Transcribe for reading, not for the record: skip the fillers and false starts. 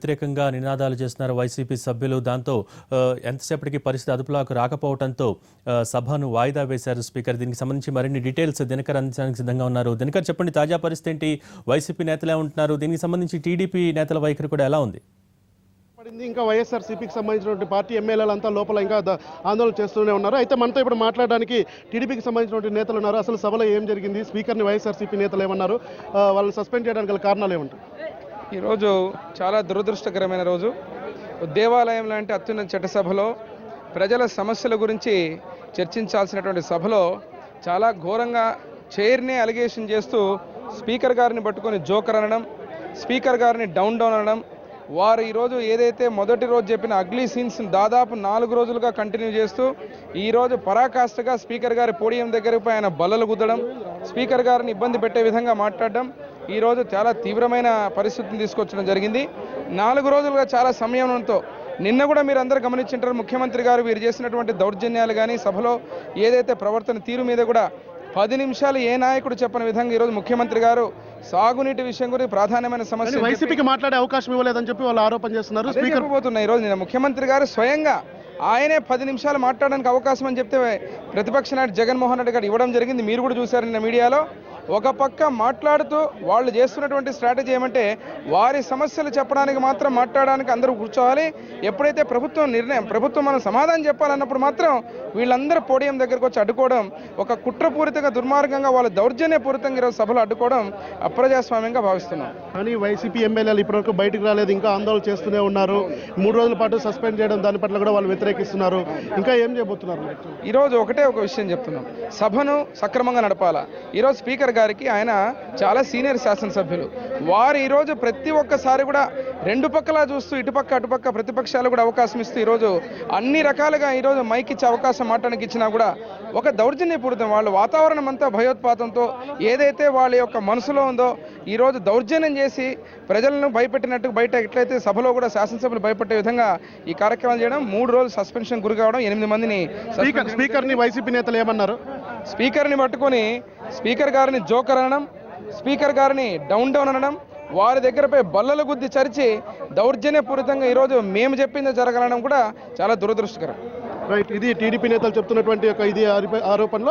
వ్యతిరేకంగా నినాదాలు చేస్తున్నారు వైసీపీ సభ్యులు. దాంతో ఎంతసేపటికి పరిస్థితి అదుపులోకి రాకపోవడంతో సభను వాయిదా వేశారు స్పీకర్. దీనికి సంబంధించి మరిన్ని డీటెయిల్స్ దినకర్ అందించడానికి సిద్ధంగా ఉన్నారు. దినకర్, చెప్పండి, తాజా పరిస్థితి ఏంటి? వైసీపీ నేతలే ఉంటున్నారు, దీనికి సంబంధించి టీడీపీ నేతల వైఖరి కూడా ఎలా ఉంది? ఇంకా వైఎస్ఆర్సీపీకి సంబంధించినటువంటి పార్టీ ఎమ్మెల్యేలంతా లోపల ఇంకా ఆందోళన చేస్తూనే ఉన్నారు. అయితే మనతో ఇప్పుడు మాట్లాడడానికి టీడీపీకి సంబంధించినటువంటి నేతలు ఉన్నారు. అసలు సభలో ఏం జరిగింది, స్పీకర్ని వైఎస్ఆర్సీపీ నేతలు ఏమన్నారు, వాళ్ళని సస్పెండ్ చేయడానికి గల కారణాలు ఏమంటారు? ఈరోజు చాలా దురదృష్టకరమైన రోజు. దేవాలయం లాంటి అత్యున్నత చట్టసభలో ప్రజల సమస్యల గురించి చర్చించాల్సినటువంటి సభలో చాలా ఘోరంగా చైర్ని అలిగేషన్ చేస్తూ స్పీకర్ గారిని పట్టుకొని జోకర్ అనడం, స్పీకర్ గారిని డౌన్ అనడం, వారు ఈరోజు ఏదైతే మొదటి రోజు చెప్పిన అగ్లీ సీన్స్ దాదాపు 4 రోజులుగా కంటిన్యూ చేస్తూ ఈరోజు పరాకాష్ఠగా స్పీకర్ గారి పోడియం దగ్గరకు ఆయన బల్లలు గుద్దడం, స్పీకర్ గారిని ఇబ్బంది పెట్టే విధంగా మాట్లాడడం ఈరోజు చాలా తీవ్రమైన పరిస్థితిని తీసుకొచ్చడం జరిగింది. 4 రోజులుగా చాలా సంయమనంతో, నిన్న కూడా మీరు అందరూ గమనించుంటారు, ముఖ్యమంత్రి గారు వీరు చేసినటువంటి దౌర్జన్యాలు కానీ సభలో ఏదైతే ప్రవర్తన తీరు మీద కూడా 10 నిమిషాలు ఏ నాయకుడు చెప్పని విధంగా ఈరోజు ముఖ్యమంత్రి గారు సాగునీటి విషయం గురించి ప్రాధాన్యమైన సమస్య వైసీపీకి మాట్లాడే అవకాశం ఇవ్వలేదని చెప్పి వాళ్ళు ఆరోపణ చేస్తున్నారు. స్పీకర్ పోతున్నాయి. ఈరోజు నిన్న ముఖ్యమంత్రి గారు స్వయంగా ఆయనే 10 నిమిషాలు మాట్లాడడానికి అవకాశం అని చెప్తే ప్రతిపక్ష నాయకుడు జగన్మోహన్ రెడ్డి గారు ఇవ్వడం జరిగింది. మీరు కూడా చూశారు నిన్న మీడియాలో. ఒక పక్క మాట్లాడుతూ వాళ్ళు చేస్తున్నటువంటి స్ట్రాటజీ ఏమంటే వారి సమస్యలు చెప్పడానికి మాత్రం మాట్లాడడానికి అందరూ కూర్చోవాలి, ఎప్పుడైతే ప్రభుత్వం మనం సమాధానం చెప్పాలన్నప్పుడు మాత్రం వీళ్ళందరూ పోడియం దగ్గరకు వచ్చి అడ్డుకోవడం, ఒక కుట్రపూరితంగా దుర్మార్గంగా వాళ్ళు దౌర్జన్యపూరితంగా ఈరోజు సభలో అడ్డుకోవడం అప్రజాస్వామ్యంగా భావిస్తున్నాం. కానీ వైసీపీ ఎమ్మెల్యేలు ఇప్పటివరకు బయటకు రాలేదు, ఇంకా ఆందోళన చేస్తూనే ఉన్నారు. 3 రోజుల పాటు సస్పెండ్ చేయడం, దాని పట్ల కూడా వాళ్ళు వ్యతిరేకిస్తున్నారు. ఇంకా ఏం చేయబోతున్నారు? ఈరోజు ఒకటే ఒక విషయం చెప్తున్నాం, సభను సక్రమంగా నడపాలా. ఈరోజు స్పీకర్ గారికి ఆయన చాలా సీనియర్ శాసనసభ్యులు, వారు ఈరోజు ప్రతి ఒక్కసారి కూడా 2 పక్కలా చూస్తూ ఇటుపక్క అటుపక్క ప్రతిపక్షాలు కూడా అవకాశం ఇస్తూ ఈరోజు అన్ని రకాలుగా ఈరోజు మైక్ ఇచ్చే అవకాశం మాట్లాడానికి ఇచ్చినా కూడా ఒక దౌర్జన్యపూరితం, వాళ్ళ వాతావరణం అంతా భయోత్పాతంతో ఏదైతే వాళ్ళ యొక్క మనసులో ఉందో ఈరోజు దౌర్జన్యం చేసి ప్రజలను భయపెట్టినట్టు బయట ఎట్లయితే సభలో కూడా శాసనసభ్యులు భయపెట్టే విధంగా ఈ కార్యక్రమం చేయడం, 3 రోజులు సస్పెన్షన్ గురి కావడం, 8 మందిని స్పీకర్ని వైసీపీ నేతలు ఏమన్నారు? స్పీకర్ని పట్టుకొని స్పీకర్ గారిని జోకర్ అనడం, స్పీకర్ గారిని డౌన్ అనడం, వారి దగ్గరపై బల్లలు గుద్ది చరిచి దౌర్జన్యపూరితంగా ఈరోజు మేము చెప్పింది జరగడం కూడా చాలా దురదృష్టకరం. రైట్, ఇది టీడీపీ నేతలు చెప్తున్నటువంటి ఒక ఇది ఆరోపణలో